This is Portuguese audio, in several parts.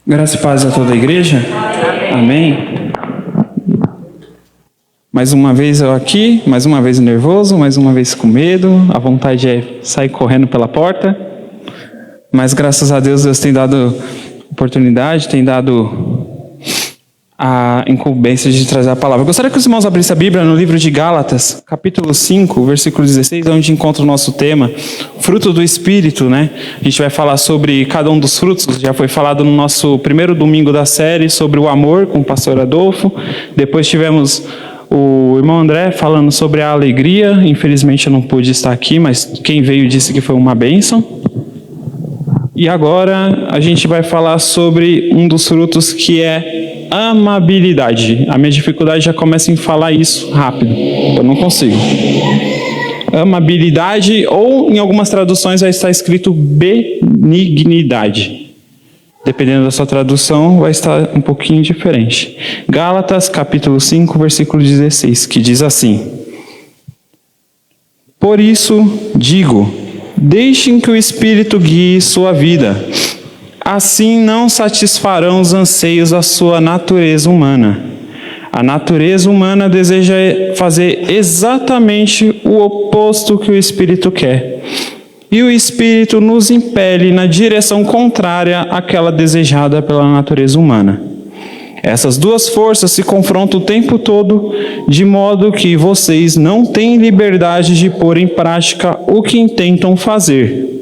Graça e paz a toda a igreja. Amém. Mais uma vez eu aqui, mais uma vez nervoso, mais uma vez com medo. A vontade é sair correndo pela porta. Mas graças a Deus, Deus tem dado oportunidade, tem dado a incumbência de trazer a palavra. Eu gostaria que os irmãos abrissem a Bíblia no livro de Gálatas, capítulo 5, versículo 16, onde encontra o nosso tema, fruto do Espírito, né? A gente vai falar sobre cada um dos frutos, já foi falado no nosso primeiro domingo da série, sobre o amor, com o pastor Adolfo. Depois tivemos o irmão André falando sobre a alegria. Infelizmente eu não pude estar aqui, mas quem veio disse que foi uma bênção. E agora a gente vai falar sobre um dos frutos que é amabilidade. A minha dificuldade já começa em falar isso rápido. Eu não consigo. Amabilidade, ou em algumas traduções vai estar escrito benignidade. Dependendo da sua tradução, vai estar um pouquinho diferente. Gálatas, capítulo 5, versículo 16, que diz assim: Por isso digo, deixem que o Espírito guie sua vida. Assim não satisfarão os anseios da sua natureza humana. A natureza humana deseja fazer exatamente o oposto que o Espírito quer. E o Espírito nos impele na direção contrária àquela desejada pela natureza humana. Essas duas forças se confrontam o tempo todo, de modo que vocês não têm liberdade de pôr em prática o que intentam fazer.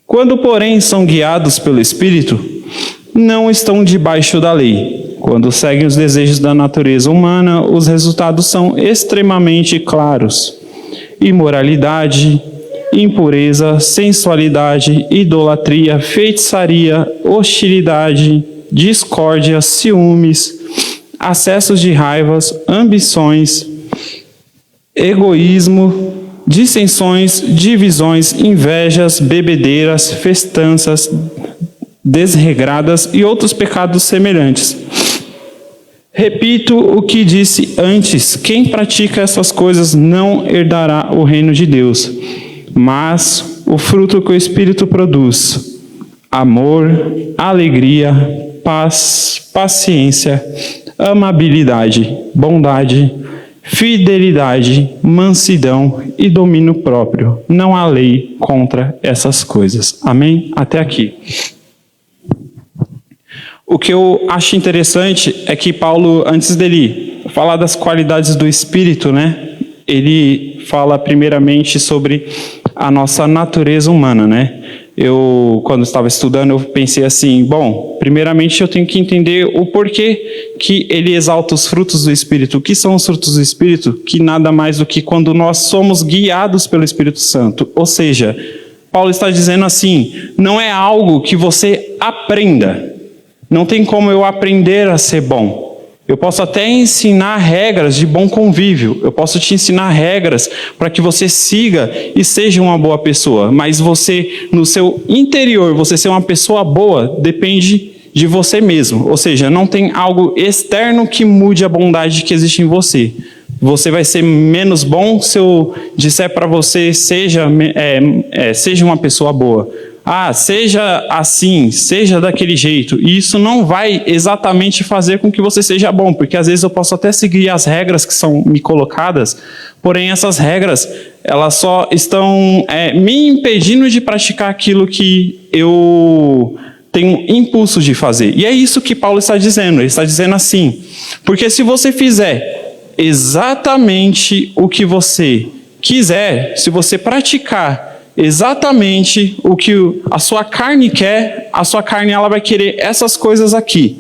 Quando, porém, são guiados pelo Espírito, não estão debaixo da lei. Quando seguem os desejos da natureza humana, os resultados são extremamente claros: imoralidade, impureza, sensualidade, idolatria, feitiçaria, hostilidade, discórdia, ciúmes, acessos de raivas, ambições, egoísmo, dissensões, divisões, invejas, bebedeiras, festanças desregradas e outros pecados semelhantes. Repito o que disse antes: quem pratica essas coisas não herdará o reino de Deus. Mas o fruto que o Espírito produz: amor, alegria, paz, paciência, amabilidade, bondade, fidelidade, mansidão e domínio próprio. Não há lei contra essas coisas. Amém? Até aqui. O que eu acho interessante é que Paulo, antes dele falar das qualidades do Espírito, né? Ele fala primeiramente sobre a nossa natureza humana, né? Quando estava estudando, eu pensei assim, bom, primeiramente eu tenho que entender o porquê que ele exalta os frutos do Espírito. O que são os frutos do Espírito? Que nada mais do que quando nós somos guiados pelo Espírito Santo. Ou seja, Paulo está dizendo assim, não é algo que você aprenda. Não tem como eu aprender a ser bom. Eu posso até ensinar regras de bom convívio. Eu posso te ensinar regras para que você siga e seja uma boa pessoa. Mas você, no seu interior, você ser uma pessoa boa, depende de você mesmo. Ou seja, não tem algo externo que mude a bondade que existe em você. Você vai ser menos bom se eu disser para você, seja uma pessoa boa. Seja assim, seja daquele jeito. E isso não vai exatamente fazer com que você seja bom, porque às vezes eu posso até seguir as regras que são me colocadas, porém essas regras, elas só estão me impedindo de praticar aquilo que eu tenho impulso de fazer. E é isso que Paulo está dizendo. Ele está dizendo assim, porque se você fizer exatamente o que você quiser, se você praticar exatamente o que a sua carne quer, a sua carne ela vai querer essas coisas aqui.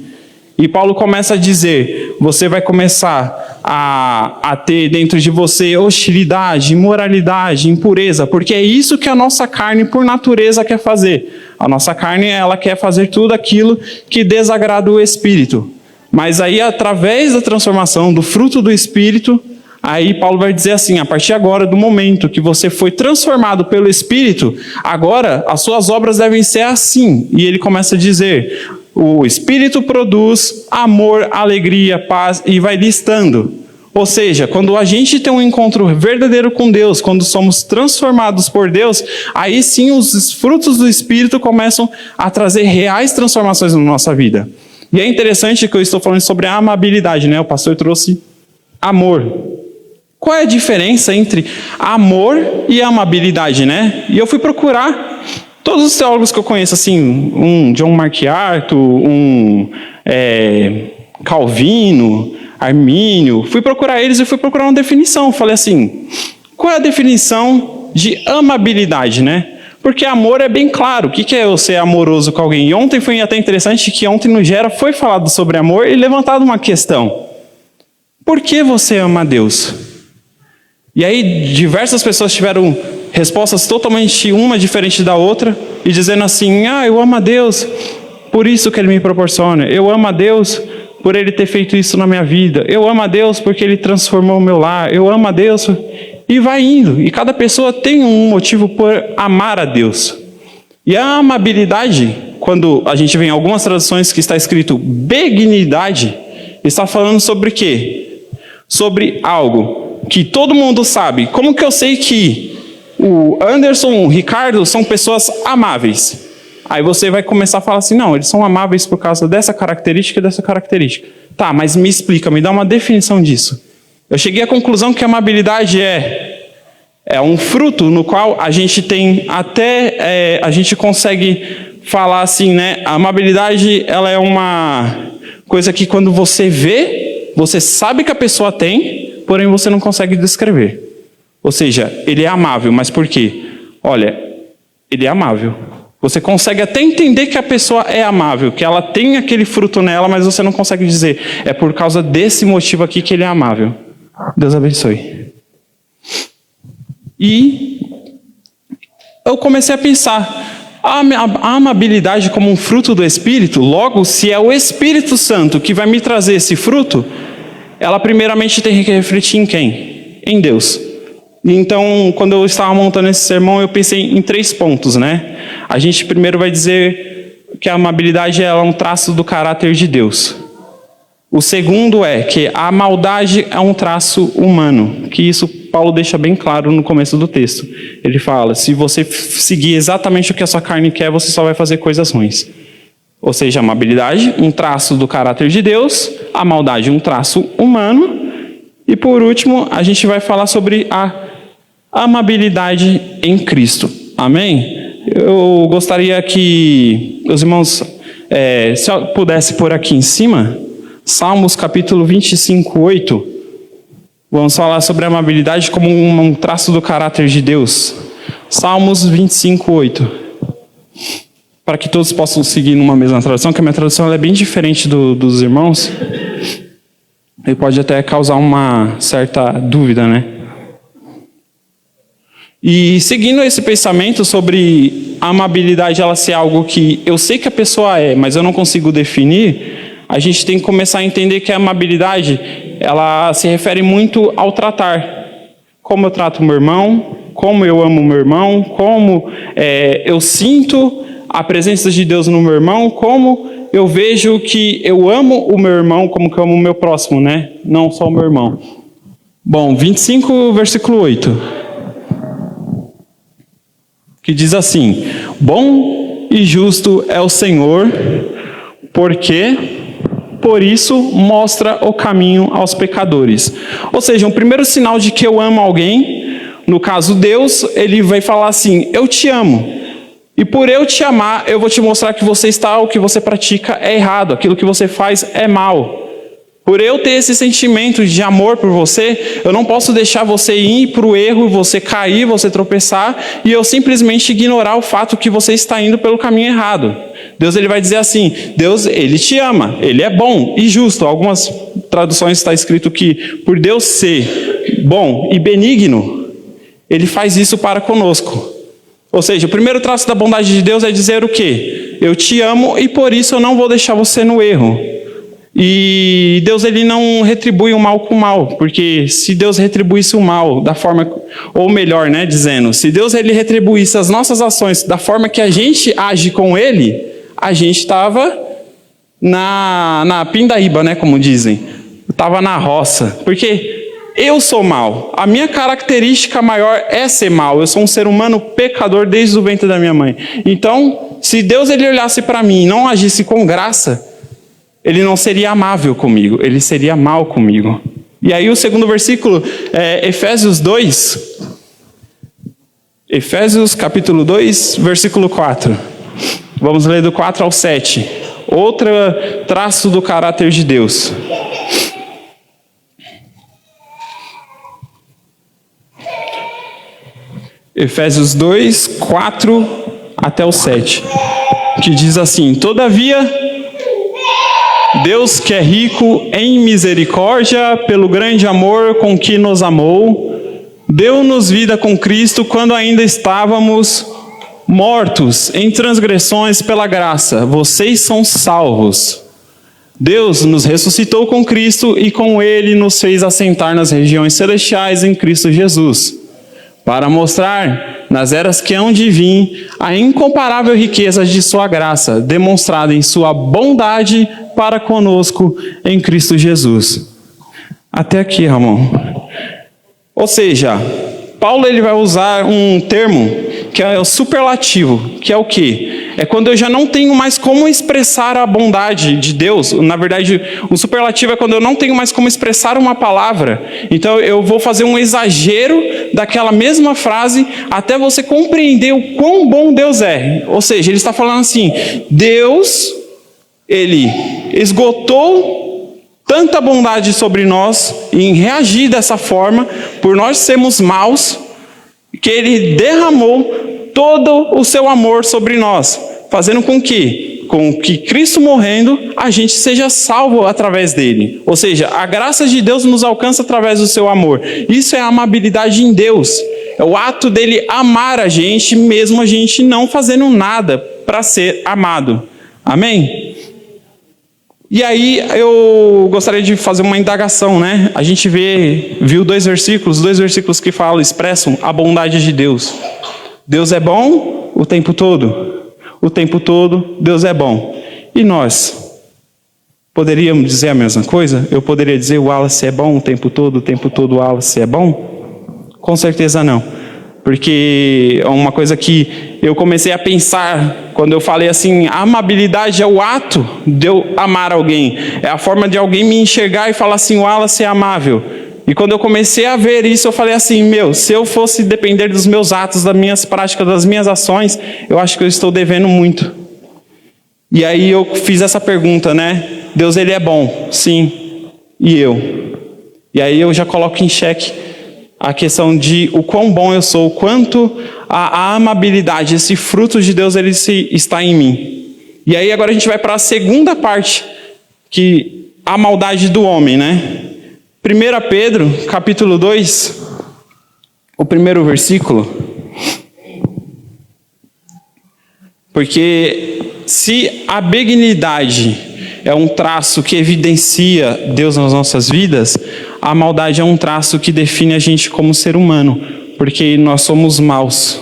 E Paulo começa a dizer, você vai começar a ter dentro de você hostilidade, imoralidade, impureza, porque é isso que a nossa carne por natureza quer fazer. A nossa carne ela quer fazer tudo aquilo que desagrada o Espírito. Mas aí através da transformação do fruto do Espírito, aí Paulo vai dizer assim, a partir agora, do momento que você foi transformado pelo Espírito, agora as suas obras devem ser assim. E ele começa a dizer, o Espírito produz amor, alegria, paz, e vai listando Ou seja, quando a gente tem um encontro verdadeiro com Deus, quando somos transformados por Deus, aí sim os frutos do Espírito começam a trazer reais transformações na nossa vida. E é interessante que eu estou falando sobre a amabilidade, né? O pastor trouxe amor. Qual é a diferença entre amor e amabilidade, né? E eu fui procurar todos os teólogos que eu conheço, assim, um John MacArthur, Calvino, Armínio, fui procurar eles e fui procurar uma definição. Falei assim, qual é a definição de amabilidade, né? Porque amor é bem claro. O que é eu ser amoroso com alguém? E ontem foi até interessante que ontem no Gera foi falado sobre amor e levantado uma questão. Por que você ama a Deus? E aí diversas pessoas tiveram respostas totalmente uma diferente da outra e dizendo assim, eu amo a Deus, por isso que Ele me proporciona. Eu amo a Deus por Ele ter feito isso na minha vida. Eu amo a Deus porque Ele transformou o meu lar. Eu amo a Deus. E vai indo. E cada pessoa tem um motivo por amar a Deus. E a amabilidade, quando a gente vê em algumas traduções que está escrito benignidade, está falando sobre o quê? Sobre algo que todo mundo sabe. Como que eu sei que o Anderson, o Ricardo são pessoas amáveis? Aí você vai começar a falar assim, não, eles são amáveis por causa dessa característica e dessa característica. Tá, mas me explica, me dá uma definição disso. Eu cheguei à conclusão que a amabilidade é um fruto no qual a gente tem até, a gente consegue falar assim, né? A amabilidade, ela é uma coisa que quando você vê, você sabe que a pessoa tem, porém você não consegue descrever. Ou seja, ele é amável, mas por quê? Olha, ele é amável. Você consegue até entender que a pessoa é amável, que ela tem aquele fruto nela, mas você não consegue dizer, é por causa desse motivo aqui que ele é amável. Deus abençoe. E eu comecei a pensar, a amabilidade como um fruto do Espírito, logo, se é o Espírito Santo que vai me trazer esse fruto, ela primeiramente tem que refletir em quem? Em Deus. Então, quando eu estava montando esse sermão, eu pensei em 3 pontos, né? A gente primeiro vai dizer que a amabilidade é um traço do caráter de Deus. O segundo é que a maldade é um traço humano, que isso Paulo deixa bem claro no começo do texto. Ele fala, se você seguir exatamente o que a sua carne quer, você só vai fazer coisas ruins. Ou seja, a amabilidade, um traço do caráter de Deus, a maldade, um traço humano. E por último, a gente vai falar sobre a amabilidade em Cristo. Amém? Eu gostaria que os irmãos, se eu pudesse pôr aqui em cima, Salmos capítulo 25, 8. Vamos falar sobre a amabilidade como um traço do caráter de Deus. Salmos 25, 8. Para que todos possam seguir numa mesma tradução, que a minha tradução ela é bem diferente dos irmãos. E pode até causar uma certa dúvida, né? E seguindo esse pensamento sobre a amabilidade ela ser algo que eu sei que a pessoa é, mas eu não consigo definir, a gente tem que começar a entender que a amabilidade ela se refere muito ao tratar. Como eu trato o meu irmão, como eu amo o meu irmão, como eu sinto a presença de Deus no meu irmão, como eu vejo que eu amo o meu irmão como que eu amo o meu próximo, né? Não só o meu irmão. Bom, 25, versículo 8. Que diz assim, bom e justo é o Senhor, porque por isso mostra o caminho aos pecadores. Ou seja, um primeiro sinal de que eu amo alguém, no caso Deus, ele vai falar assim, eu te amo. E por eu te amar, eu vou te mostrar que você está, o que você pratica é errado, aquilo que você faz é mal. Por eu ter esse sentimento de amor por você, eu não posso deixar você ir para o erro, você cair, você tropeçar, e eu simplesmente ignorar o fato que você está indo pelo caminho errado. Deus ele vai dizer assim, Deus ele te ama, ele é bom e justo. Algumas traduções está escrito que por Deus ser bom e benigno, ele faz isso para conosco. Ou seja, o primeiro traço da bondade de Deus é dizer o quê? Eu te amo e por isso eu não vou deixar você no erro. E Deus ele não retribui o mal com o mal, porque se Deus retribuísse o mal da forma, ou melhor, né, dizendo, se Deus ele retribuísse as nossas ações da forma que a gente age com ele, a gente estava na pindaíba, né, como dizem, estava na roça, porque eu sou mau. A minha característica maior é ser mau. Eu sou um ser humano pecador desde o ventre da minha mãe. Então, se Deus ele olhasse para mim e não agisse com graça, ele não seria amável comigo, ele seria mau comigo. E aí o segundo versículo é Efésios 2. Efésios capítulo 2, versículo 4. Vamos ler do 4 ao 7. Outro traço do caráter de Deus. Efésios 2, 4 até o 7. Que diz assim: Todavia, Deus que é rico em misericórdia, pelo grande amor com que nos amou, deu-nos vida com Cristo quando ainda estávamos mortos em transgressões. Pela graça, vocês são salvos. Deus nos ressuscitou com Cristo e com Ele nos fez assentar nas regiões celestiais em Cristo Jesus, para mostrar nas eras que hão de vir a incomparável riqueza de sua graça, demonstrada em sua bondade para conosco em Cristo Jesus. Até aqui, Ramon. Ou seja, Paulo ele vai usar um termo que é o superlativo, que é o quê? É quando eu já não tenho mais como expressar a bondade de Deus. Na verdade, o superlativo é quando eu não tenho mais como expressar uma palavra. Então eu vou fazer um exagero daquela mesma frase até você compreender o quão bom Deus é. Ou seja, ele está falando assim, Deus, ele esgotou tanta bondade sobre nós em reagir dessa forma, por nós sermos maus, que ele derramou todo o seu amor sobre nós, fazendo com que Cristo morrendo, a gente seja salvo através dele. Ou seja, a graça de Deus nos alcança através do seu amor. Isso é a amabilidade em Deus. É o ato dele amar a gente, mesmo a gente não fazendo nada para ser amado. Amém? E aí eu gostaria de fazer uma indagação, né? A gente viu dois versículos que expressam a bondade de Deus. Deus é bom o tempo todo. O tempo todo Deus é bom. E nós? Poderíamos dizer a mesma coisa? Eu poderia dizer o Wallace é bom o tempo todo o Wallace é bom? Com certeza não. Porque é uma coisa que eu comecei a pensar quando eu falei assim, a amabilidade é o ato de eu amar alguém. É a forma de alguém me enxergar e falar assim, o Wallace é amável. E quando eu comecei a ver isso, eu falei assim, se eu fosse depender dos meus atos, das minhas práticas, das minhas ações, eu acho que eu estou devendo muito. E aí eu fiz essa pergunta, né? Deus, ele é bom, sim. E eu? E aí eu já coloco em xeque a questão de o quão bom eu sou, o quanto a amabilidade, esse fruto de Deus, ele está em mim. E aí agora a gente vai para a segunda parte, que a maldade do homem, né? 1 Pedro, capítulo 2, o primeiro versículo. Porque se a benignidade é um traço que evidencia Deus nas nossas vidas, a maldade é um traço que define a gente como ser humano, porque nós somos maus.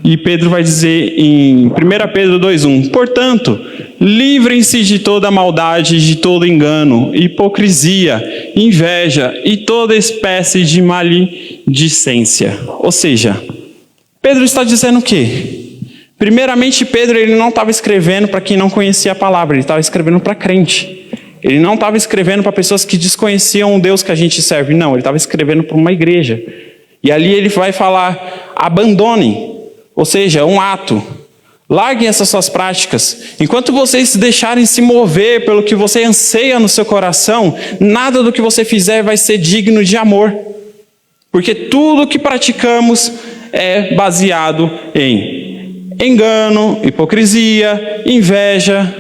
E Pedro vai dizer em 1 Pedro 2,1, portanto, livrem-se de toda maldade, de todo engano, hipocrisia, inveja e toda espécie de maledicência. Ou seja, Pedro está dizendo o quê? Primeiramente, Pedro ele não estava escrevendo para quem não conhecia a palavra, ele estava escrevendo para crente. Ele não estava escrevendo para pessoas que desconheciam o Deus que a gente serve, não, ele estava escrevendo para uma igreja. E ali ele vai falar, abandonem, ou seja, um ato. Larguem essas suas práticas. Enquanto vocês se deixarem se mover pelo que você anseia no seu coração, nada do que você fizer vai ser digno de amor. Porque tudo que praticamos é baseado em engano, hipocrisia, inveja.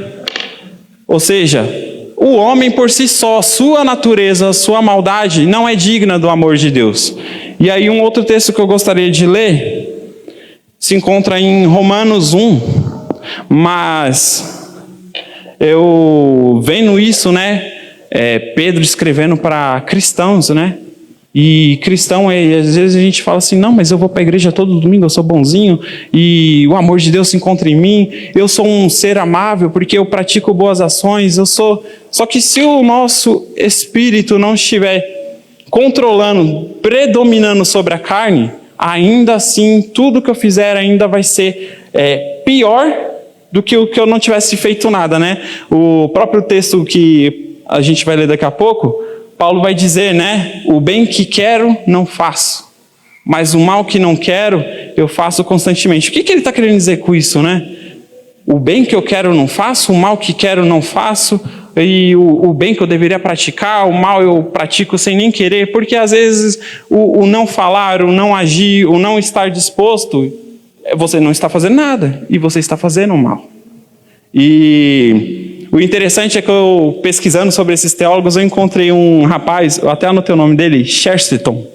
Ou seja, o homem por si só, sua natureza, sua maldade, não é digna do amor de Deus. E aí um outro texto que eu gostaria de ler se encontra em Romanos 1, mas eu vendo isso, né, Pedro escrevendo para cristãos, né, e cristão, às vezes a gente fala assim, não, mas eu vou para a igreja todo domingo, eu sou bonzinho, e o amor de Deus se encontra em mim, eu sou um ser amável, porque eu pratico boas ações, só que se o nosso espírito não estiver controlando, predominando sobre a carne, ainda assim, tudo que eu fizer ainda vai ser pior do que o que eu não tivesse feito nada, né? O próprio texto que a gente vai ler daqui a pouco, Paulo vai dizer, né? O bem que quero, não faço. Mas o mal que não quero, eu faço constantemente. O que ele está querendo dizer com isso, né? O bem que eu quero, não faço. O mal que quero, não faço. E o bem que eu deveria praticar, o mal eu pratico sem nem querer. Porque às vezes o não falar, o não agir, o não estar disposto, você não está fazendo nada. E você está fazendo o mal. E o interessante é que eu, pesquisando sobre esses teólogos, eu encontrei um rapaz, eu até anotei o nome dele, Chesterton.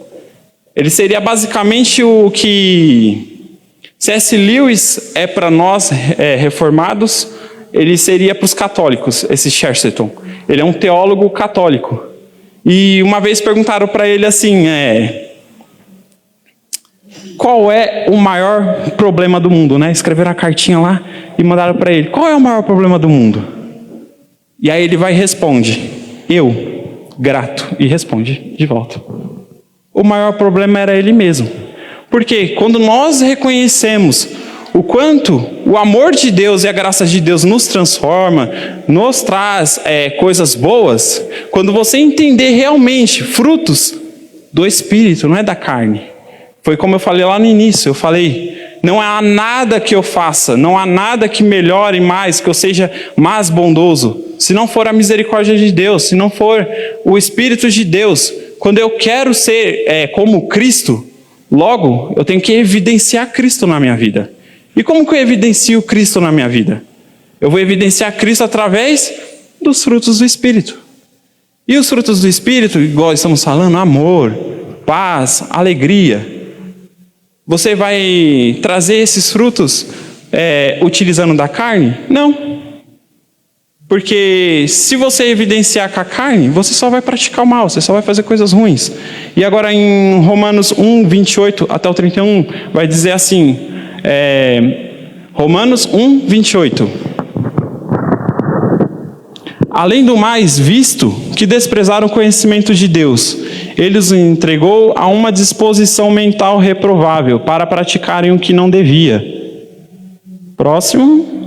Ele seria basicamente o que C.S. Lewis é para nós reformados, ele seria para os católicos, esse Chesterton. Ele é um teólogo católico. E uma vez perguntaram para ele assim, qual é o maior problema do mundo, né? Escreveram a cartinha lá e mandaram para ele, qual é o maior problema do mundo? E aí ele vai e responde, eu, grato, e responde de volta. O maior problema era ele mesmo. Porque quando nós reconhecemos o quanto o amor de Deus e a graça de Deus nos transforma, nos traz coisas boas, quando você entender realmente frutos do Espírito, não é da carne. Foi como eu falei lá no início, eu falei, não há nada que eu faça, não há nada que melhore mais, que eu seja mais bondoso, se não for a misericórdia de Deus, se não for o Espírito de Deus. Quando eu quero ser como Cristo, logo eu tenho que evidenciar Cristo na minha vida. E como que eu evidencio Cristo na minha vida? Eu vou evidenciar Cristo através dos frutos do Espírito. E os frutos do Espírito, igual estamos falando, amor, paz, alegria. Você vai trazer esses frutos utilizando da carne? Não. Porque se você evidenciar com a carne, você só vai praticar o mal, você só vai fazer coisas ruins. E agora em Romanos 1, 28 até o 31, vai dizer assim, Romanos 1, 28. Além do mais, visto que desprezaram o conhecimento de Deus, ele os entregou a uma disposição mental reprovável para praticarem o que não devia. Próximo.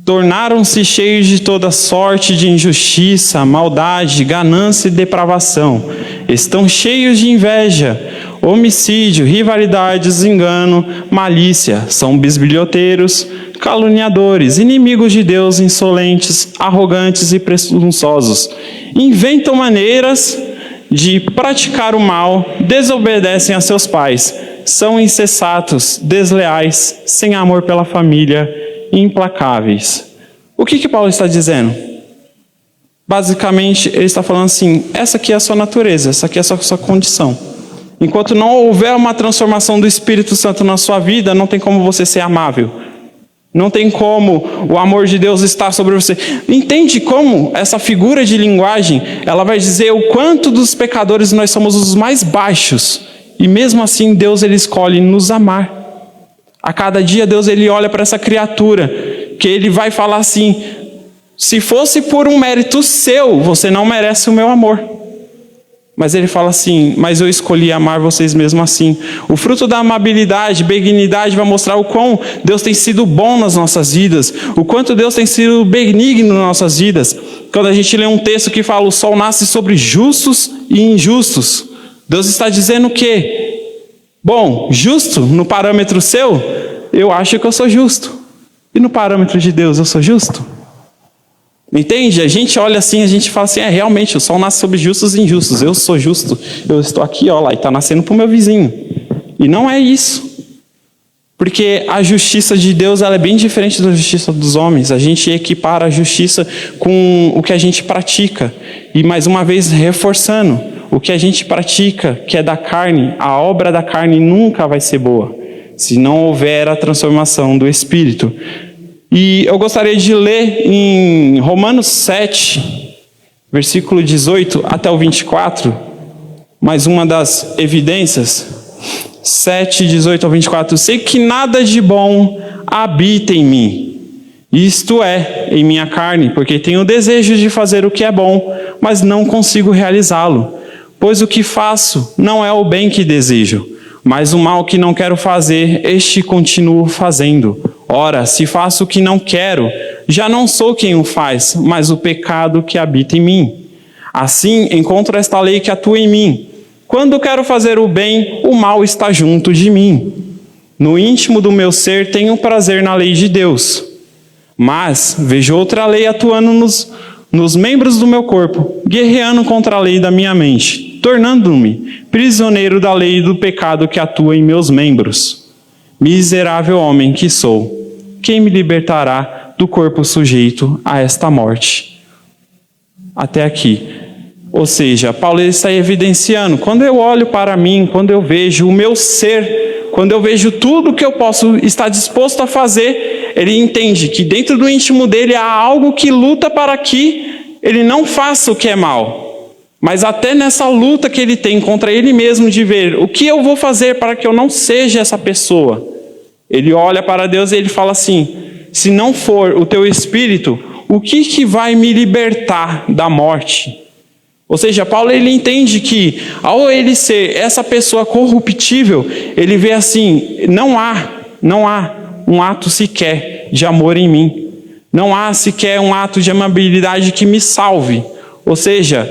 Tornaram-se cheios de toda sorte de injustiça, maldade, ganância e depravação. Estão cheios de inveja, homicídio, rivalidades, engano, malícia. São bisbilhoteiros, caluniadores, inimigos de Deus, insolentes, arrogantes e presunçosos. Inventam maneiras de praticar o mal, desobedecem a seus pais. São insensatos, desleais, sem amor pela família, implacáveis. O que Paulo está dizendo? Basicamente, ele está falando assim, essa aqui é a sua natureza, essa aqui é a sua condição. Enquanto não houver uma transformação do Espírito Santo na sua vida, não tem como você ser amável. Não tem como o amor de Deus estar sobre você. Entende como essa figura de linguagem, ela vai dizer o quanto dos pecadores nós somos os mais baixos. E mesmo assim, Deus ele escolhe nos amar. A cada dia Deus ele olha para essa criatura, que ele vai falar assim, se fosse por um mérito seu, você não merece o meu amor. Mas ele fala assim, mas eu escolhi amar vocês mesmo assim. O fruto da amabilidade, benignidade vai mostrar o quão Deus tem sido bom nas nossas vidas, o quanto Deus tem sido benigno nas nossas vidas. Quando a gente lê um texto que fala, o sol nasce sobre justos e injustos, Deus está dizendo o quê? Bom, justo no parâmetro seu, eu acho que eu sou justo. E no parâmetro de Deus, eu sou justo? Entende? A gente olha assim, a gente fala assim, realmente, o sol nasce sobre justos e injustos. Eu sou justo, eu estou aqui, ó lá, e está nascendo para o meu vizinho. E não é isso. Porque a justiça de Deus ela é bem diferente da justiça dos homens. A gente equipara a justiça com o que a gente pratica. E mais uma vez, reforçando. O que a gente pratica, que é da carne, a obra da carne nunca vai ser boa, se não houver a transformação do Espírito. E eu gostaria de ler em Romanos 7, versículo 18 até o 24, mais uma das evidências. 7, 18 ao 24. Sei que nada de bom habita em mim, isto é, em minha carne, porque tenho o desejo de fazer o que é bom, mas não consigo realizá-lo. Pois o que faço não é o bem que desejo, mas o mal que não quero fazer, este continuo fazendo. Ora, se faço o que não quero, já não sou quem o faz, mas o pecado que habita em mim. Assim, encontro esta lei que atua em mim. Quando quero fazer o bem, o mal está junto de mim. No íntimo do meu ser tenho prazer na lei de Deus. Mas vejo outra lei atuando nos membros do meu corpo, guerreando contra a lei da minha mente, tornando-me prisioneiro da lei do pecado que atua em meus membros. Miserável homem que sou, quem me libertará do corpo sujeito a esta morte? Até aqui. Ou seja, Paulo está evidenciando, quando eu olho para mim, quando eu vejo o meu ser, quando eu vejo tudo que eu posso estar disposto a fazer, ele entende que dentro do íntimo dele há algo que luta para que ele não faça o que é mal. Mas até nessa luta que ele tem contra ele mesmo de ver o que eu vou fazer para que eu não seja essa pessoa, ele olha para Deus e ele fala assim: se não for o teu espírito, o que vai me libertar da morte? Ou seja, Paulo ele entende que ao ele ser essa pessoa corruptível, ele vê assim, não há um ato sequer de amor em mim. Não há sequer um ato de amabilidade que me salve. Ou seja,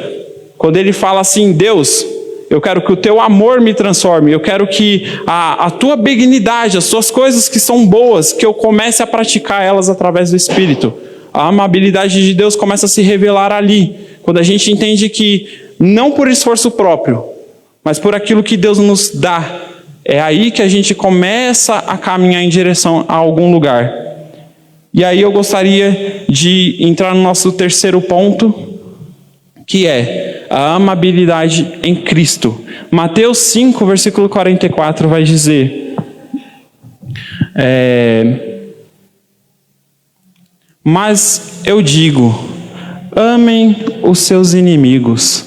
quando ele fala assim, Deus, eu quero que o teu amor me transforme, eu quero que a tua benignidade, as tuas coisas que são boas, que eu comece a praticar elas através do Espírito. A amabilidade de Deus começa a se revelar ali, quando a gente entende que não por esforço próprio, mas por aquilo que Deus nos dá, é aí que a gente começa a caminhar em direção a algum lugar. E aí eu gostaria de entrar no nosso terceiro ponto, que é a amabilidade em Cristo. Mateus 5, versículo 44 vai dizer: mas eu digo, amem os seus inimigos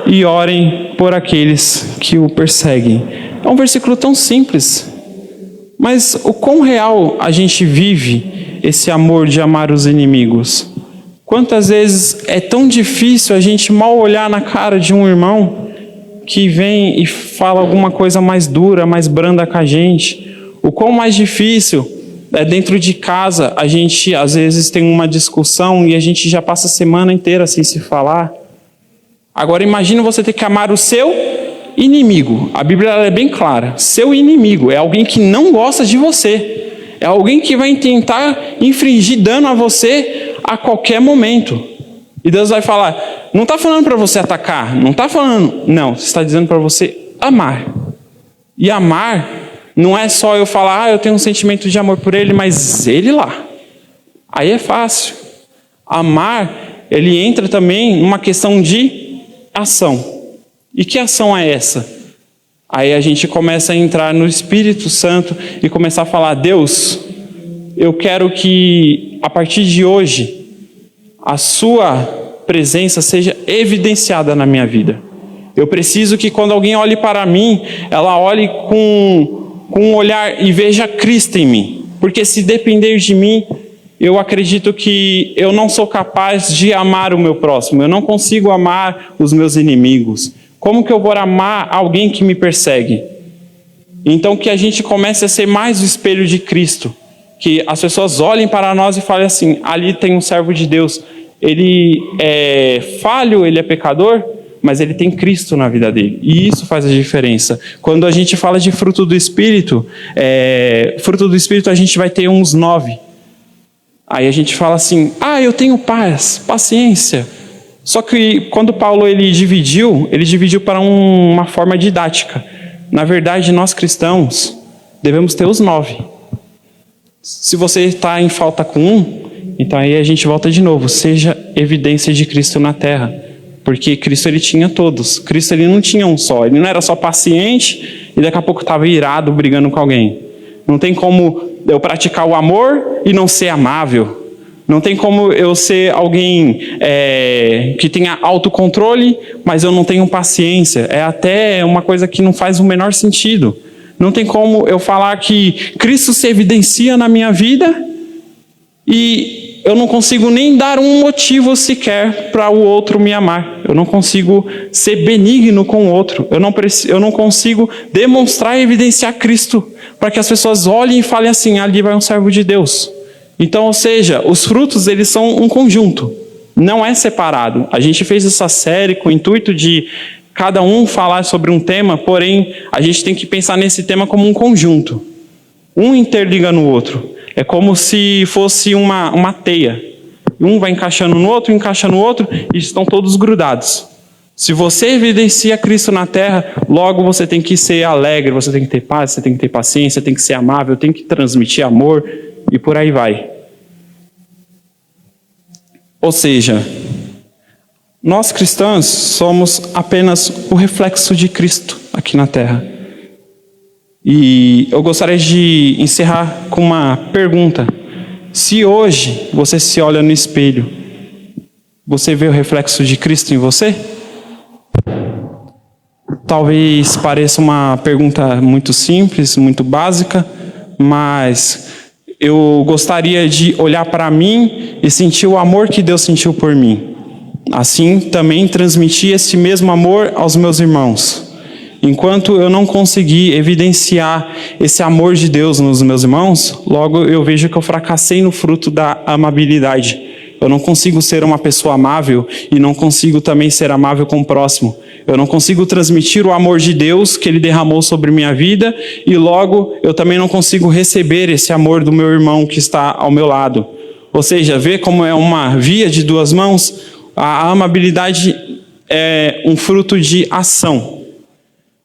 e orem por aqueles que o perseguem. É um versículo tão simples, mas o quão real a gente vive esse amor de amar os inimigos? Quantas vezes é tão difícil a gente mal olhar na cara de um irmão que vem e fala alguma coisa mais dura, mais branda com a gente? O quão mais difícil é dentro de casa, a gente às vezes tem uma discussão e a gente já passa a semana inteira sem se falar. Agora imagina você ter que amar o seu inimigo. A Bíblia é bem clara. Seu inimigo é alguém que não gosta de você. É alguém que vai tentar infligir dano a você a qualquer momento. E Deus vai falar, não está falando para você atacar, não está falando, não, está dizendo para você amar. E amar não é só eu falar, eu tenho um sentimento de amor por ele, mas ele lá. Aí é fácil. Amar, ele entra também numa questão de ação. E que ação é essa? Aí a gente começa a entrar no Espírito Santo e começar a falar, Deus, eu quero que a partir de hoje a sua presença seja evidenciada na minha vida. Eu preciso que quando alguém olhe para mim, ela olhe com um olhar e veja Cristo em mim. Porque se depender de mim, eu acredito que eu não sou capaz de amar o meu próximo. Eu não consigo amar os meus inimigos. Como que eu vou amar alguém que me persegue? Então que a gente comece a ser mais o espelho de Cristo. Que as pessoas olhem para nós e falem assim, ali tem um servo de Deus. Ele é falho, ele é pecador, mas ele tem Cristo na vida dele. E isso faz a diferença. Quando a gente fala de fruto do Espírito a gente vai ter uns 9. Aí a gente fala assim, eu tenho paz, paciência. Só que quando Paulo ele dividiu para uma forma didática. Na verdade, nós cristãos devemos ter os 9. Se você está em falta com um, então aí a gente volta de novo. Seja evidência de Cristo na terra. Porque Cristo ele tinha todos. Cristo ele não tinha um só. Ele não era só paciente e daqui a pouco estava irado brigando com alguém. Não tem como eu praticar o amor e não ser amável. Não tem como eu ser alguém que tenha autocontrole, mas eu não tenho paciência. É até uma coisa que não faz o menor sentido. Não tem como eu falar que Cristo se evidencia na minha vida e eu não consigo nem dar um motivo sequer para o outro me amar. eu não consigo ser benigno com o outro, eu não consigo demonstrar e evidenciar Cristo, para que as pessoas olhem e falem assim, ali vai um servo de Deus. Então, ou seja, os frutos, eles são um conjunto, não é separado. A gente fez essa série com o intuito de cada um falar sobre um tema, porém, a gente tem que pensar nesse tema como um conjunto. Um interliga no outro. É como se fosse uma teia. Um vai encaixando no outro, encaixa no outro, e estão todos grudados. Se você evidencia Cristo na terra, logo você tem que ser alegre, você tem que ter paz, você tem que ter paciência, tem que ser amável, tem que transmitir amor, e por aí vai. Ou seja, nós cristãos somos apenas o reflexo de Cristo aqui na terra. E eu gostaria de encerrar com uma pergunta. Se hoje você se olha no espelho, você vê o reflexo de Cristo em você? Talvez pareça uma pergunta muito simples, muito básica, mas eu gostaria de olhar para mim e sentir o amor que Deus sentiu por mim. Assim, também transmitir esse mesmo amor aos meus irmãos. Enquanto eu não conseguir evidenciar esse amor de Deus nos meus irmãos, logo eu vejo que eu fracassei no fruto da amabilidade. Eu não consigo ser uma pessoa amável e não consigo também ser amável com o próximo. Eu não consigo transmitir o amor de Deus que Ele derramou sobre minha vida e logo eu também não consigo receber esse amor do meu irmão que está ao meu lado. Ou seja, vê como é uma via de duas mãos? A amabilidade é um fruto de ação.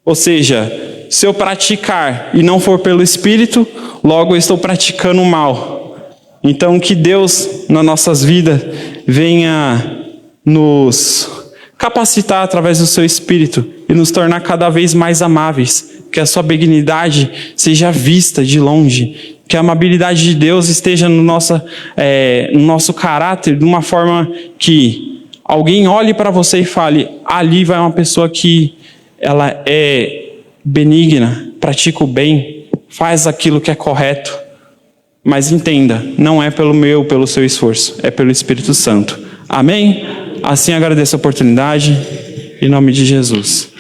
Ou seja, se eu praticar e não for pelo Espírito, logo eu estou praticando o mal. Então que Deus, nas nossas vidas, venha nos capacitar através do seu Espírito e nos tornar cada vez mais amáveis. Que a sua benignidade seja vista de longe. Que a amabilidade de Deus esteja no nosso caráter de uma forma que alguém olhe para você e fale, ali vai uma pessoa que ela é benigna, pratica o bem, faz aquilo que é correto. Mas entenda, não é pelo seu esforço, é pelo Espírito Santo. Amém? Assim agradeço a oportunidade, em nome de Jesus.